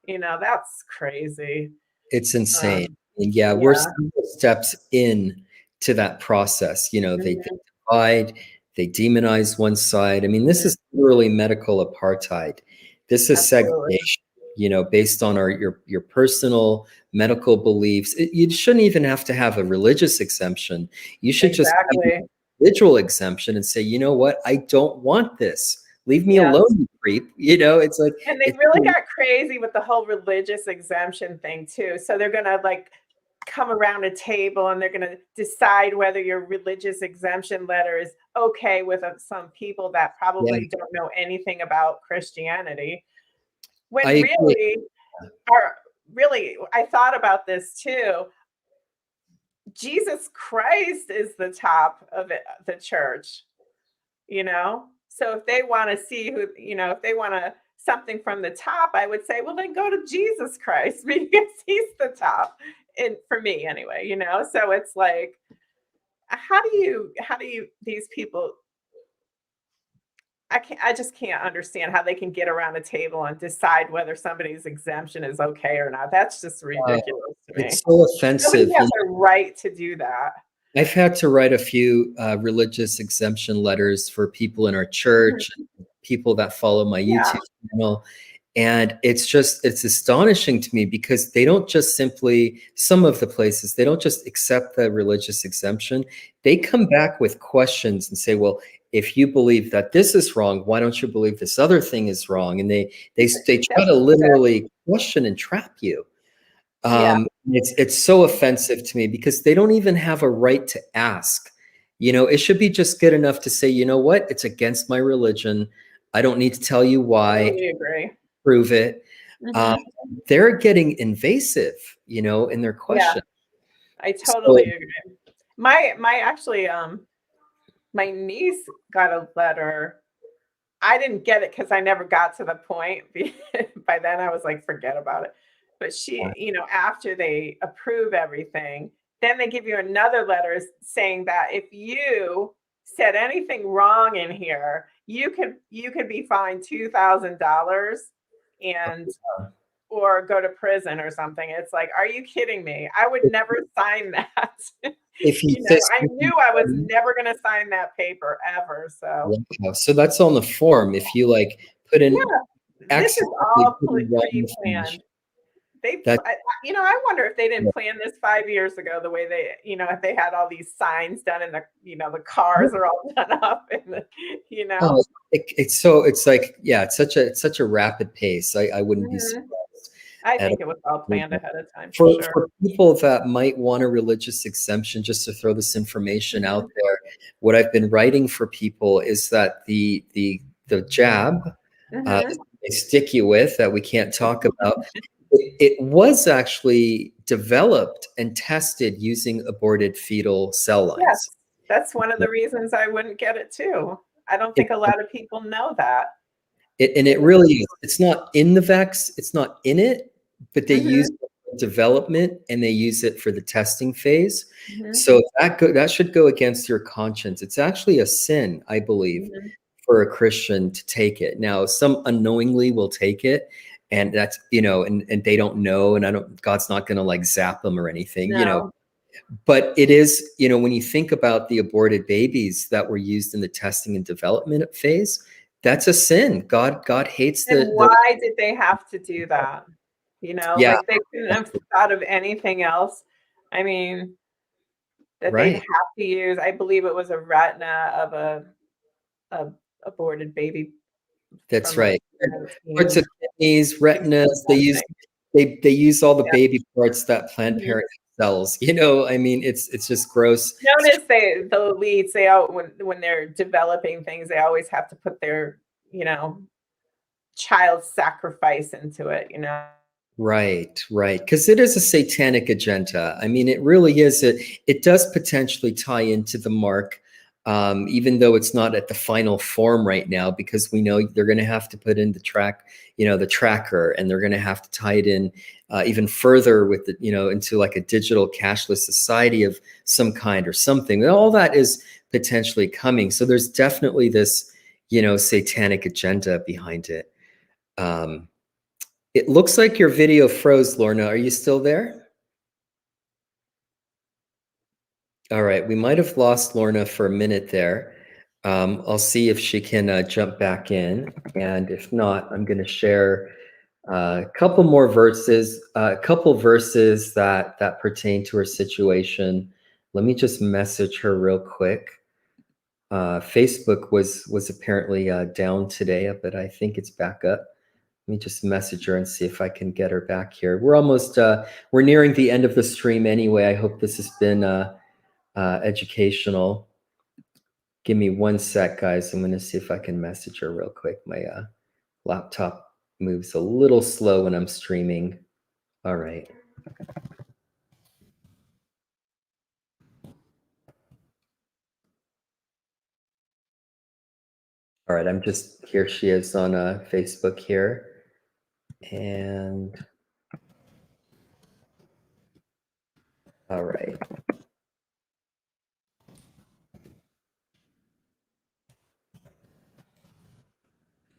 That's crazy. It's insane. And we're several steps in to that process. They divide, they demonize one side. I mean, this is literally medical apartheid. This is segregation, based on your personal medical beliefs. You shouldn't even have to have a religious exemption. You should just have an individual exemption and say, you know what, I don't want this. Leave me alone, you creep. It's like, and they really got crazy with the whole religious exemption thing too. So they're gonna like come around a table and they're gonna decide whether your religious exemption letter is okay with some people that probably don't know anything about Christianity. When I agree. really, I thought about this too. Jesus Christ is the top of the church, you know? So if they want to see who, if they want to something from the top, I would say, well, then go to Jesus Christ because he's the top. And for me anyway, so it's like, how do you, these people, I just can't understand how they can get around a table and decide whether somebody's exemption is okay or not. That's just ridiculous to me. It's so offensive. Nobody has a right to do that. I've had to write a few religious exemption letters for people in our church, people that follow my YouTube channel. And it's astonishing to me because they don't just simply, some of the places, they don't just accept the religious exemption. They come back with questions and say, well, if you believe that this is wrong, why don't you believe this other thing is wrong? And they try to literally question and trap you. It's so offensive to me because they don't even have a right to ask. It should be just good enough to say, you know what, it's against my religion. I don't need to tell you why. I totally agree. Prove it. They're getting invasive, in their question. Yeah, I totally agree. My niece got a letter. I didn't get it because I never got to the point. By then I was like, forget about it. But she, after they approve everything, then they give you another letter saying that if you said anything wrong in here, you could be fined $2,000 and or go to prison or something. It's like, are you kidding me? I would never sign that. If you I knew I was never going to sign that paper ever. So that's on the form. If you put in, this is all pre-planned. I wonder if they didn't plan this 5 years ago, the way they, if they had all these signs done and the cars are all done up and it's such a rapid pace. I wouldn't be surprised. I think it was all planned ahead of time. For people that might want a religious exemption, just to throw this information out there, what I've been writing for people is that the jab they stick you with that we can't talk about. It was actually developed and tested using aborted fetal cell lines. Yes, that's one of the reasons I wouldn't get it too. I don't think a lot of people know that. It really is. It's not in the vax. It's not in it, but they use it for development and they use it for the testing phase. So that should go against your conscience. It's actually a sin, I believe, for a Christian to take it. Now, some unknowingly will take it. And that's, and they don't know, and God's not going to zap them or anything, but it is, when you think about the aborted babies that were used in the testing and development phase, that's a sin. God hates why did they have to do that? They couldn't have thought of anything else. I mean, that they'd have to use, I believe it was a retina of a aborted baby. That's right. Parts of kidneys, retinas, they use all the baby parts that Planned Parenthood sells. I mean, it's just gross. Notice the leads, when they're developing things, they always have to put their, child sacrifice into it, Right. Because it is a satanic agenda. I mean, it really is. It does potentially tie into the mark. Even though it's not at the final form right now, because we know they're going to have to put in the tracker, and they're going to have to tie it in even further with into a digital cashless society of some kind or something. And all that is potentially coming. So there's definitely this, satanic agenda behind it. It looks like your video froze, Lorna. Are you still there? All right, we might have lost Lorna for a minute there. I'll see if she can jump back in, and if not, I'm going to share a couple more verses, that pertain to her situation. Let me just message her real quick. Facebook was apparently down today, but I think it's back up. Let me just message her and see if I can get her back here. We're almost we're nearing the end of the stream anyway. I hope this has been educational. Give me 1 sec, guys. I'm going to see if I can message her real quick. My laptop moves a little slow when I'm streaming. All right. All right, I'm just, here she is on Facebook here. And all right.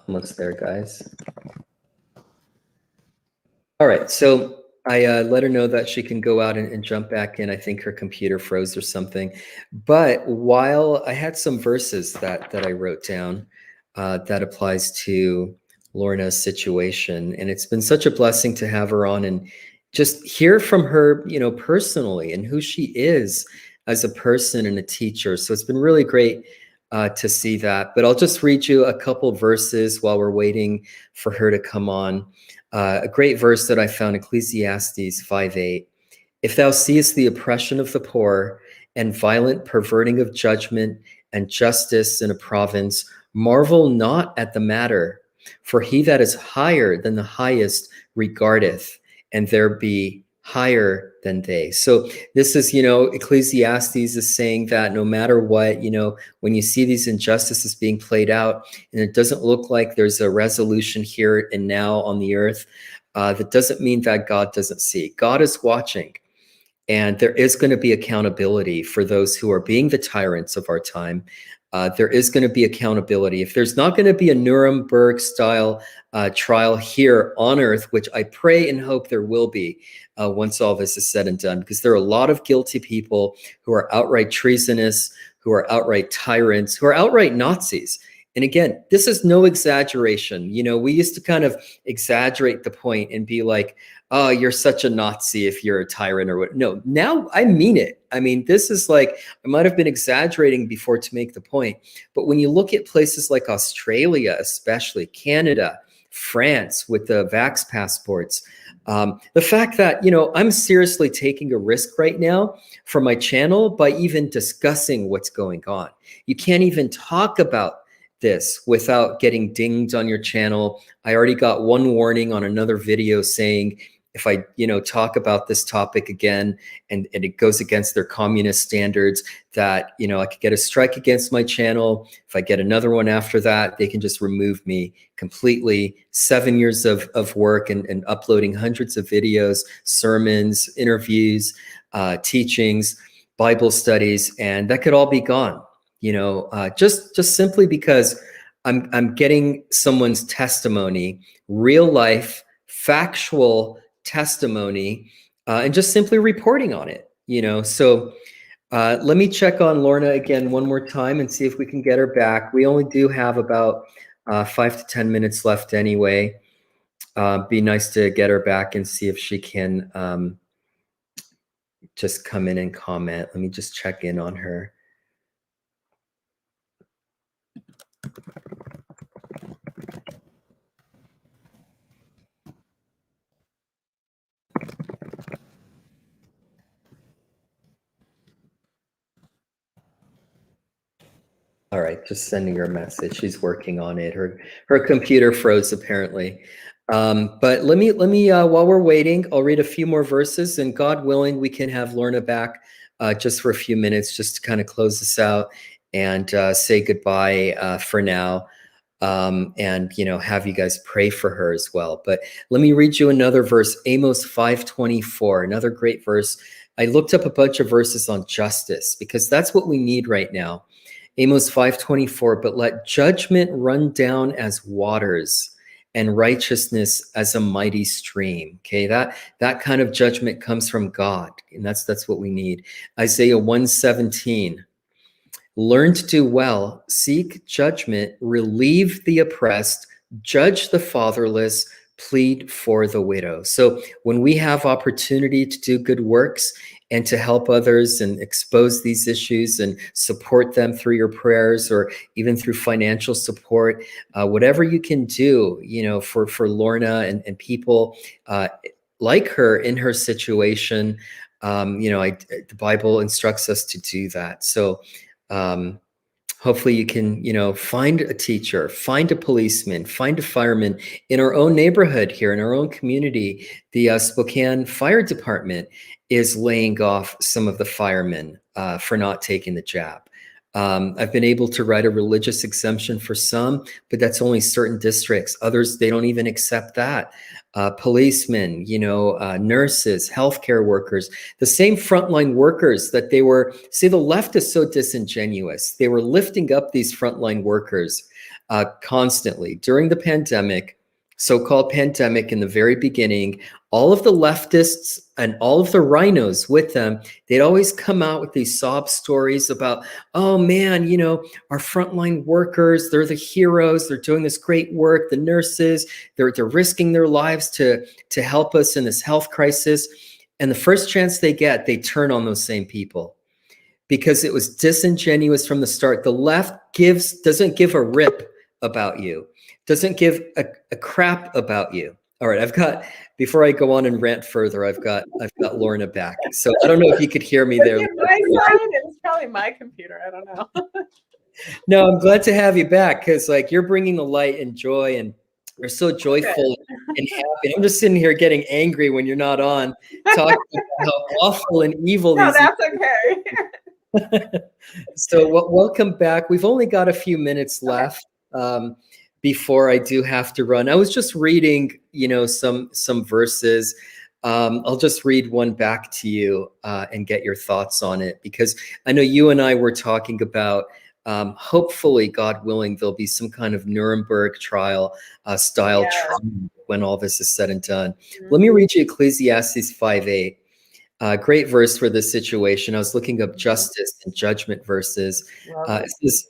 Almost there, guys. All right, so I let her know that she can go out and jump back in. I think her computer froze or something. But while I had some verses that I wrote down that applies to Lorna's situation, and it's been such a blessing to have her on and just hear from her, you know, personally and who she is as a person and a teacher. So it's been really great to see that. But I'll just read you a couple verses while we're waiting for her to come on. A great verse that I found, Ecclesiastes 5:8. If thou seest the oppression of the poor and violent perverting of judgment and justice in a province, marvel not at the matter, for he that is higher than the highest regardeth, and there be higher than they. So this is, you know, Ecclesiastes is saying that no matter what, you know, when you see these injustices being played out and it doesn't look like there's a resolution here and now on the earth, that doesn't mean that God doesn't see. God is watching. And there is going to be accountability for those who are being the tyrants of our time. There is going to be accountability. If there's not going to be a Nuremberg style trial here on earth, which I pray and hope there will be once all this is said and done, because there are a lot of guilty people who are outright treasonous, who are outright tyrants, who are outright Nazis. And again, this is no exaggeration. You know, we used to kind of exaggerate the point and be like, oh, you're such a Nazi if you're a tyrant or what. No, now I mean it. I mean, this is like, I might have been exaggerating before to make the point. But when you look at places like Australia, especially Canada, France with the vax passports, the fact that, you know, I'm seriously taking a risk right now for my channel by even discussing what's going on. You can't even talk about this without getting dinged on your channel. I already got one warning on another video saying if I, you know, talk about this topic again and it goes against their communist standards, that, you know, I could get a strike against my channel. If I get another one after that, they can just remove me completely. 7 years of work and uploading hundreds of videos, sermons, interviews, teachings, Bible studies, and that could all be gone. You know, just simply because I'm getting someone's testimony, real life, factual testimony, and just simply reporting on it. You know, so let me check on Lorna again one more time and see if we can get her back. We only do have about 5 to 10 minutes left anyway. Be nice to get her back and see if she can just come in and comment. Let me just check in on her. All right, just sending her a message. She's working on it. Her computer froze apparently. But let me while we're waiting, I'll read a few more verses, and God willing, we can have Lorna back just for a few minutes, just to kind of close this out and say goodbye for now. And, you know, have you guys pray for her as well. But let me read you another verse, Amos 5:24, another great verse. I looked up a bunch of verses on justice because that's what we need right now. Amos 5:24, but let judgment run down as waters and righteousness as a mighty stream. Okay, that kind of judgment comes from God, and that's what we need. Isaiah 1:17. Learn to do well, seek judgment, relieve the oppressed, judge the fatherless, plead for the widow. So when we have opportunity to do good works and to help others and expose these issues and support them through your prayers or even through financial support, whatever you can do, you know, for Lorna and people like her in her situation, you know, the Bible instructs us to do that. So Hopefully you can, find a teacher, find a policeman, find a fireman in our own neighborhood here, in our own community. The Spokane Fire Department is laying off some of the firemen for not taking the jab. I've been able to write a religious exemption for some, but that's only certain districts. Others, they don't even accept that. Policemen, nurses, healthcare workers, the same frontline workers that they were, see, the left is so disingenuous. They were lifting up these frontline workers constantly during the pandemic, so-called pandemic in the very beginning. All of the leftists and all of the rhinos with them, they'd always come out with these sob stories about, oh man, our frontline workers, they're the heroes. They're doing this great work. The nurses, they're risking their lives to help us in this health crisis. And the first chance they get, they turn on those same people because it was disingenuous from the start. The left doesn't give a rip about you, doesn't give a crap about you. All right, before I go on and rant further, I've got Lorna back. So I don't know if you could hear me there. My side, it's probably my computer. I don't know. No, I'm glad to have you back because you're bringing the light and joy, and you're so joyful and happy. I'm just sitting here getting angry when you're not on, talking about how awful and evil No, these. that's okay. So welcome back. We've only got a few minutes left before I do have to run. I was just reading, some verses. I'll just read one back to you and get your thoughts on it, because I know you and I were talking about hopefully, God willing, there'll be some kind of Nuremberg trial style trial when all this is said and done. Mm-hmm. Let me read you Ecclesiastes 5:8. Great verse for this situation. I was looking up justice and judgment verses. It says,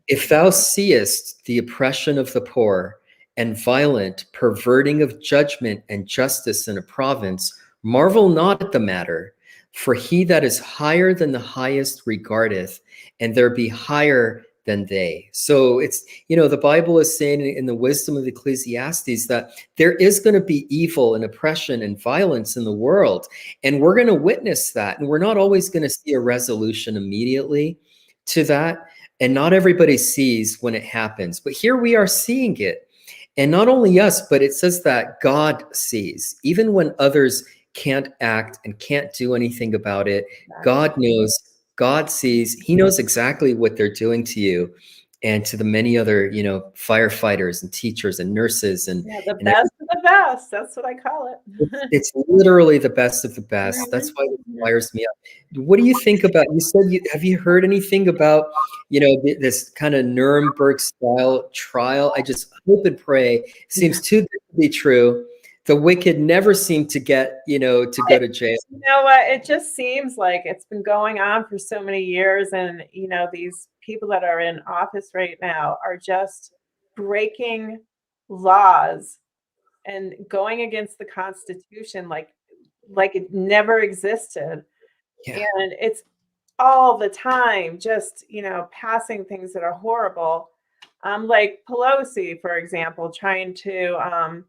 if thou seest the oppression of the poor and violent perverting of judgment and justice in a province, marvel not at the matter, for he that is higher than the highest regardeth, and there be higher than they. So it's, the Bible is saying in the wisdom of Ecclesiastes that there is going to be evil and oppression and violence in the world. And we're going to witness that. And we're not always going to see a resolution immediately to that. And not everybody sees when it happens. But here we are seeing it. And not only us, but it says that God sees. Even when others can't act and can't do anything about it, God knows. God sees. He knows exactly what they're doing to you and to the many other, firefighters and teachers and nurses and the best of the best. That's what I call it. It's literally the best of the best. That's why it fires me up. What do you think about? You said have you heard anything about this kind of Nuremberg style trial? I just hope and pray. It seems too good to be true. The wicked never seem to get, to go to jail. You know what? It just seems like it's been going on for so many years. And, these people that are in office right now are just breaking laws and going against the Constitution like it never existed. Yeah. And it's all the time just, passing things that are horrible. Like Pelosi, for example, trying to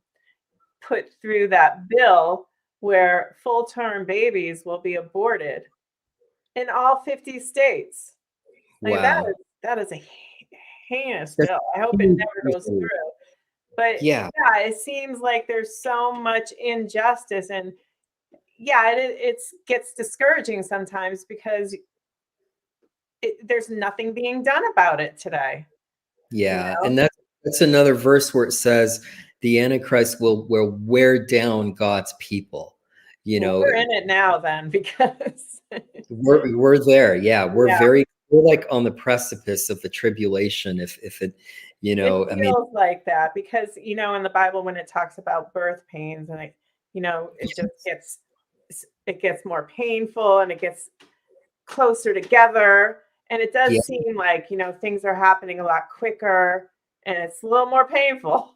put through that bill where full-term babies will be aborted in all 50 states. Wow. That is a heinous bill. I hope it never goes through. But yeah, it seems like there's so much injustice, and it gets discouraging sometimes because there's nothing being done about it today. Yeah, and that's another verse where it says the Antichrist will wear down God's people. We're in it now then, because we're there. Yeah, we're like on the precipice of the tribulation. If it, it feels like that, because in the Bible when it talks about birth pains and it just gets more painful and it gets closer together, and it does seem like things are happening a lot quicker. And it's a little more painful,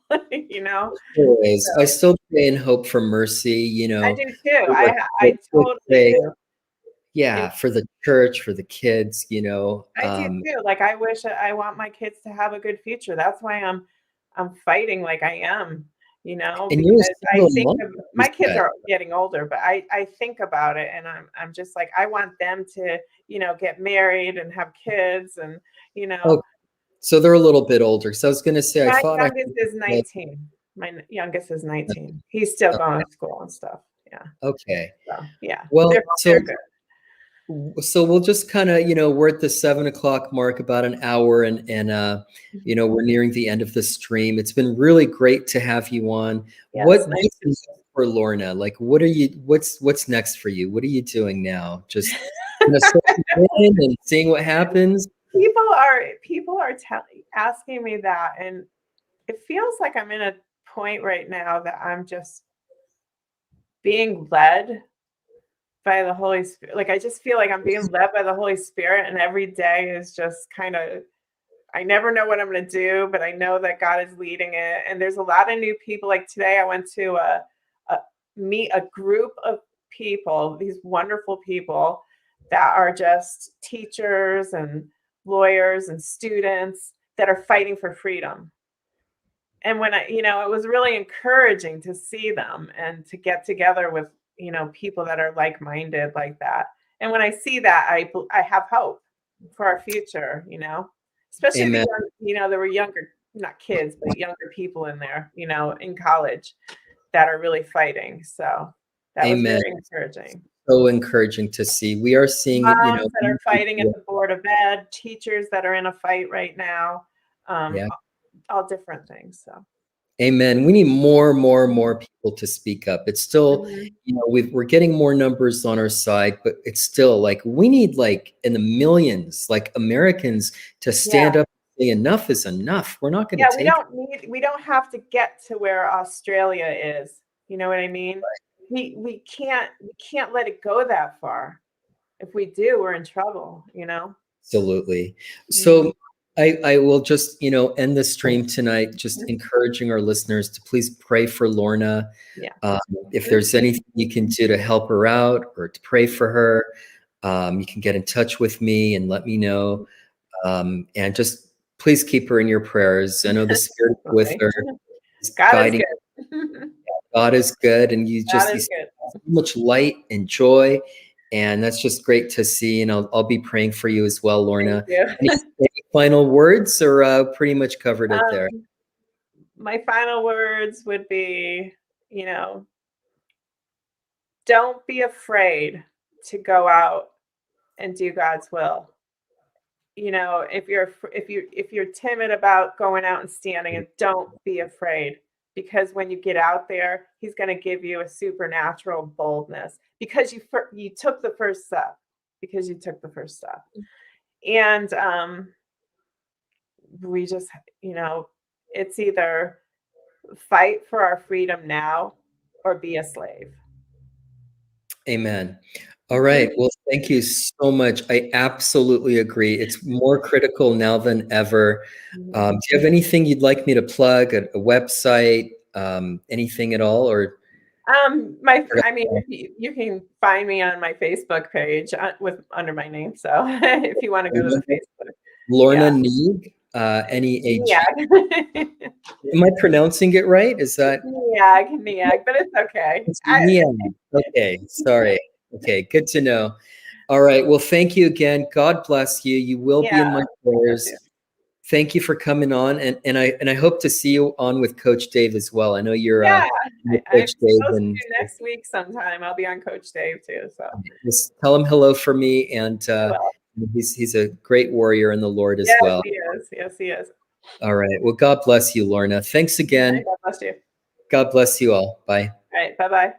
Always. I still pray and hope for mercy, I do too. I totally do. Yeah, for the church, for the kids, I do too. Like I want my kids to have a good future. That's why I'm fighting like I am, because I think my kids are getting older, but I think about it, and I'm just like, I want them to, get married and have kids, and So they're a little bit older. So I was going to say, I My thought youngest is 19. My youngest is 19. He's still going to school and stuff. Yeah. Okay. So yeah. Well, They're good. So we'll just kind of, we're at the 7 o'clock mark, about an hour, and we're nearing the end of the stream. It's been really great to have you on. Yes, What's nice next for Lorna? Like, what's next for you? What are you doing now? Just in and seeing what happens. People are asking me that, and it feels like I'm in a point right now that I'm just being led by the Holy Spirit. Like, I just feel like I'm being led by the Holy Spirit, and every day is just kind of, I never know what I'm going to do, but I know that God is leading it. And there's a lot of new people. Like today, I went to meet a group of people, these wonderful people that are just teachers and lawyers and students that are fighting for freedom. And when it was really encouraging to see them and to get together with, people that are like-minded like that. And when I see that, I have hope for our future, especially Amen. there were younger, not kids, but younger people in there, in college that are really fighting. So that was Amen. very encouraging. So encouraging to see. We are seeing, Moms that are fighting at the Board of Ed, teachers that are in a fight right now, all different things. So. Amen. We need more people to speak up. It's still, we're getting more numbers on our side, but it's still like we need, like, in the millions, like Americans, to stand up and say enough is enough. We're not going to take. We don't have to get to where Australia is. You know what I mean? Right. We can't let it go that far. If we do, we're in trouble. Absolutely. So. I will just, end the stream tonight, just encouraging our listeners to please pray for Lorna. Yeah. If there's anything you can do to help her out or to pray for her, you can get in touch with me and let me know. And just please keep her in your prayers. I know the Spirit with her is guiding. God is good, and you see so much light and joy. And that's just great to see. And I'll be praying for you as well, Lorna. Any final words, or pretty much covered it there? My final words would be, don't be afraid to go out and do God's will. If you're timid about going out and standing, and don't be afraid. Because when you get out there, he's going to give you a supernatural boldness because you took the first step. And we just, it's either fight for our freedom now or be a slave. Amen. All right. Well, thank you so much. I absolutely agree. It's more critical now than ever. Do you have anything you'd like me to plug? A website, anything at all? Or you can find me on my Facebook page under my name. So if you want to go to the Facebook, Lorna Neag, Neag. Am I pronouncing it right? Is that Neag? But it's okay. Okay, sorry. Okay, good to know. All right. Well, thank you again. God bless you. You will be in my prayers. Thank you for coming on, and I hope to see you on with Coach Dave as well. I know you're Coach Dave, and next week sometime. I'll be on Coach Dave too. So just tell him hello for me, and he's a great warrior in the Lord as well. Yes, he is. All right. Well, God bless you, Lorna. Thanks again. God bless you. God bless you all. Bye. All right. Bye-bye.